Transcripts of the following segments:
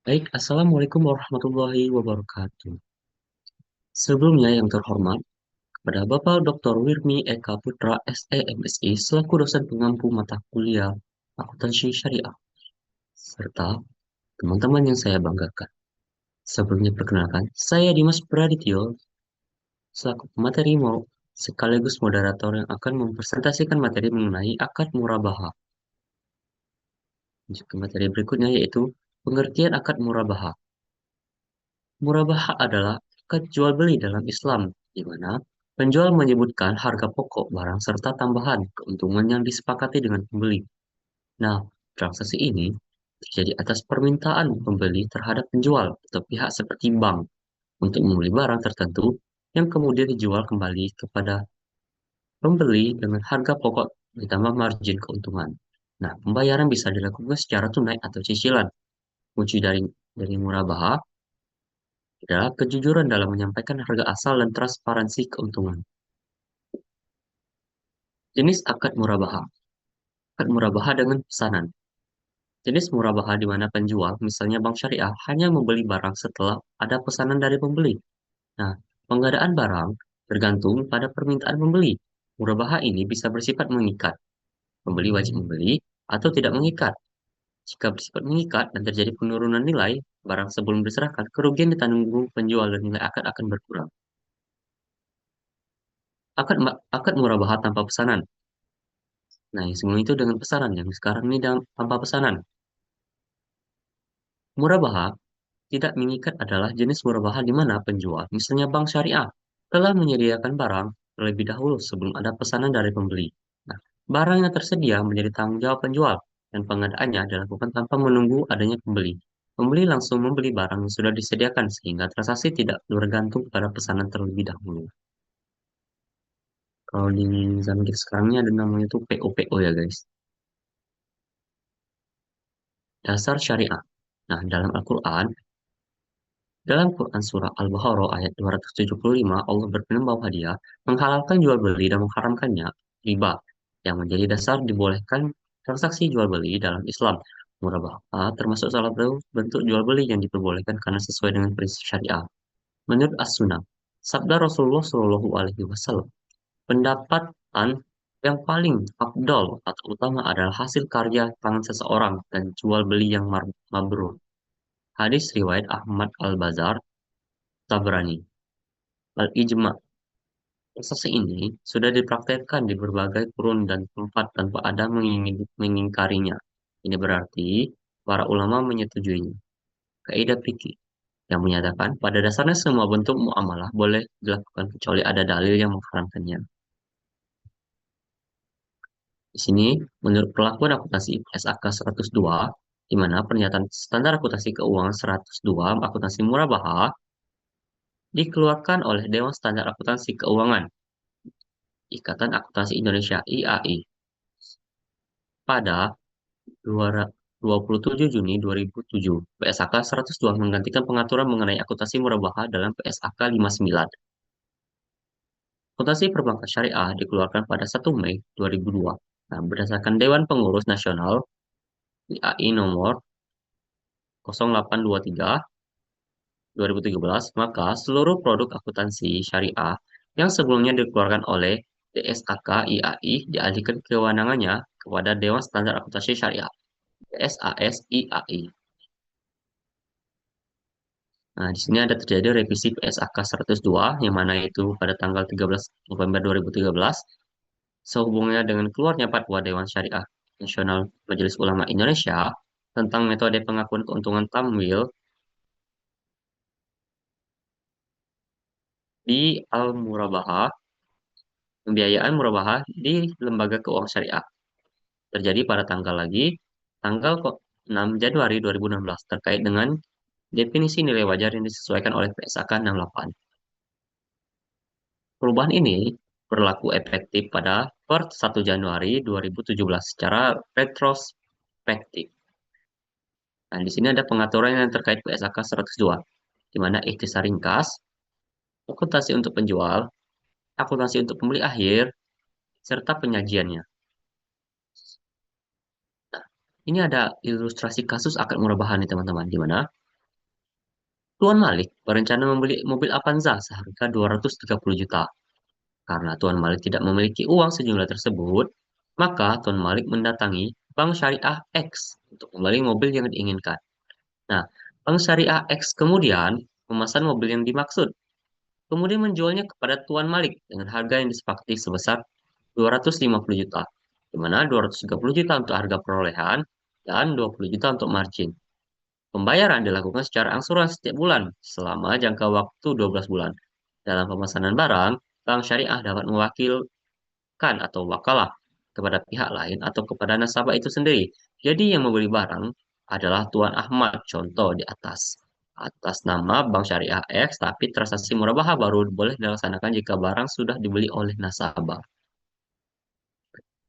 Baik, Assalamualaikum warahmatullahi wabarakatuh. Sebelumnya yang terhormat, kepada Bapak Dr. Wirmi Eka Putra, SE MSI, selaku dosen pengampu mata kuliah Akuntansi Syariah, serta teman-teman yang saya banggakan. Sebelumnya perkenalkan, saya Dimas Pradityo, selaku pemateri sekaligus moderator yang akan mempresentasikan materi mengenai akad murabahah. Lanjut ke materi berikutnya yaitu pengertian akad murabahah. Murabahah adalah akad jual beli dalam Islam, di mana penjual menyebutkan harga pokok barang serta tambahan keuntungan yang disepakati dengan pembeli. Nah, transaksi ini terjadi atas permintaan pembeli terhadap penjual atau pihak seperti bank untuk membeli barang tertentu yang kemudian dijual kembali kepada pembeli dengan harga pokok ditambah margin keuntungan. Nah, pembayaran bisa dilakukan secara tunai atau cicilan. Kunci dari murabahah adalah kejujuran dalam menyampaikan harga asal dan transparansi keuntungan. Jenis akad murabahah. Akad murabahah dengan pesanan. Jenis murabahah di mana penjual, misalnya bank syariah, hanya membeli barang setelah ada pesanan dari pembeli. Nah, pengadaan barang tergantung pada permintaan pembeli. Murabahah ini bisa bersifat mengikat. Pembeli wajib membeli atau tidak mengikat. Jika bersifat mengikat dan terjadi penurunan nilai barang sebelum diserahkan, kerugian ditanggung penjual dan nilai akad akan berkurang. Akad murabahah tanpa pesanan. Nah, yang sebelum itu dengan pesanan, yang sekarang ini tanpa pesanan. Murabahah tidak mengikat adalah jenis murabahah di mana penjual, misalnya bank syariah, telah menyediakan barang terlebih dahulu sebelum ada pesanan dari pembeli. Nah, barang yang tersedia menjadi tanggung jawab penjual dan pengadaannya dilakukan tanpa menunggu adanya pembeli. Pembeli langsung membeli barang yang sudah disediakan sehingga transaksi tidak bergantung pada pesanan terlebih dahulu. Kalau di zaman kita sekarang ini ada namanya tuh POPO ya guys. Dasar syariah. Nah, dalam Quran Surah Al-Baqarah ayat 275, Allah berfirman bahwa dia menghalalkan jual beli dan mengharamkannya riba, yang menjadi dasar dibolehkan transaksi jual beli dalam Islam. Murabahah termasuk salah satu bentuk jual beli yang diperbolehkan karena sesuai dengan prinsip syariah. Menurut As-Sunnah, sabda Rasulullah Shallallahu Alaihi Wasallam, pendapatan yang paling afdol atau utama adalah hasil karya tangan seseorang dan jual beli yang mabrur. Hadis riwayat Ahmad Al-Bazar, Tabrani. Al-ijma. Proses ini sudah dipraktekkan di berbagai kurun dan tempat tanpa ada mengingkarinya. Ini berarti para ulama menyetujuinya. Kaidah fikih yang menyatakan pada dasarnya semua bentuk muamalah boleh dilakukan kecuali ada dalil yang mengharamkannya. Di sini, menurut perlakuan akuntansi SAK 102, di mana pernyataan standar akuntansi keuangan 102 akuntansi murabahah dikeluarkan oleh Dewan Standar Akuntansi Keuangan Ikatan Akuntansi Indonesia IAI pada 27 Juni 2007. PSAK 102 menggantikan pengaturan mengenai akuntansi murabahah dalam PSAK 59. Akuntansi perbankan syariah dikeluarkan pada 1 Mei 2002. Nah, berdasarkan Dewan Pengurus Nasional IAI nomor 0823 2013, maka seluruh produk akuntansi syariah yang sebelumnya dikeluarkan oleh DSAK IAI dialihkan kewenangannya kepada Dewan Standar Akuntansi Syariah DSAS IAI. Nah, di sini ada terjadi revisi PSAK 102 yang mana itu pada tanggal 13 November 2013 sehubungnya dengan keluarnya Fatwa Dewan Syariah Nasional Majelis Ulama Indonesia tentang metode pengakuan keuntungan tamwil di Al-Murabahah, pembiayaan murabahah di lembaga keuangan syariah. Terjadi pada tanggal 6 Januari 2016 terkait dengan definisi nilai wajar yang disesuaikan oleh PSAK 68. Perubahan ini berlaku efektif pada per 1 Januari 2017 secara retrospektif. Nah, di sini ada pengaturan yang terkait PSAK 102, di mana ikhtisar ringkas, akuntansi untuk penjual, akuntansi untuk pembeli akhir, serta penyajiannya. Nah, ini ada ilustrasi kasus akad murabahan nih teman-teman, di mana Tuan Malik berencana membeli mobil Avanza seharga 230 juta. Karena Tuan Malik tidak memiliki uang sejumlah tersebut, maka Tuan Malik mendatangi Bank Syariah X untuk membeli mobil yang diinginkan. Nah, Bank Syariah X kemudian memesan mobil yang dimaksud, kemudian menjualnya kepada Tuan Malik dengan harga yang disepakati sebesar 250 juta, di mana 230 juta untuk harga perolehan dan 20 juta untuk margin. Pembayaran dilakukan secara angsuran setiap bulan selama jangka waktu 12 bulan. Dalam pemesanan barang, bank syariah dapat mewakilkan atau wakalah kepada pihak lain atau kepada nasabah itu sendiri. Jadi yang membeli barang adalah Tuan Ahmad, contoh di atas nama Bank Syariah X, tapi transaksi murabahah baru boleh dilaksanakan jika barang sudah dibeli oleh nasabah.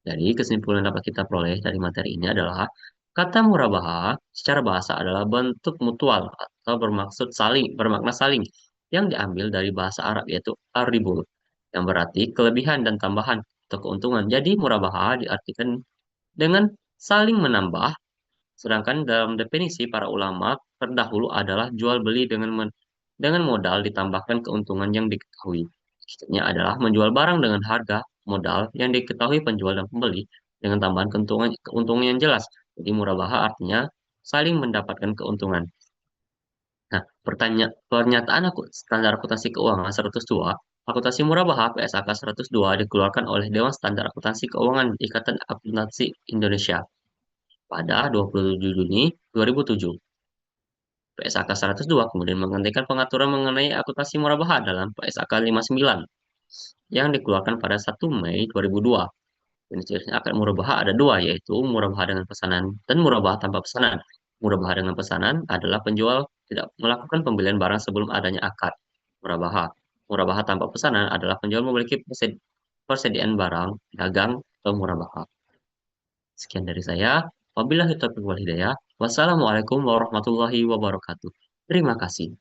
Jadi kesimpulan dapat kita peroleh dari materi ini adalah kata murabaha secara bahasa adalah bentuk mutual atau bermakna saling yang diambil dari bahasa Arab yaitu arribul yang berarti kelebihan dan tambahan atau keuntungan. Jadi murabaha diartikan dengan saling menambah, sedangkan dalam definisi para ulama terdahulu adalah jual beli dengan modal ditambahkan keuntungan yang diketahui. Maksudnya adalah menjual barang dengan harga modal yang diketahui penjual dan pembeli dengan tambahan keuntungan yang jelas. Jadi murabaha artinya saling mendapatkan keuntungan. Nah, pernyataan standar akuntansi keuangan 102, akuntansi murabaha PSAK 102 dikeluarkan oleh Dewan Standar Akuntansi Keuangan Ikatan Akuntansi Indonesia pada 27 Juni 2007. PSAK 102 kemudian menggantikan pengaturan mengenai akuntansi murabaha dalam PSAK 59 yang dikeluarkan pada 1 Mei 2002. Jenis-jenis akad murabaha ada dua, yaitu murabaha dengan pesanan dan murabaha tanpa pesanan. Murabaha dengan pesanan adalah penjual tidak melakukan pembelian barang sebelum adanya akad murabaha. Murabaha tanpa pesanan adalah penjual memiliki persediaan barang, dagang, atau murabaha. Sekian dari saya. Wabillahi taufiq wal hidayah. Wassalamualaikum warahmatullahi wabarakatuh. Terima kasih.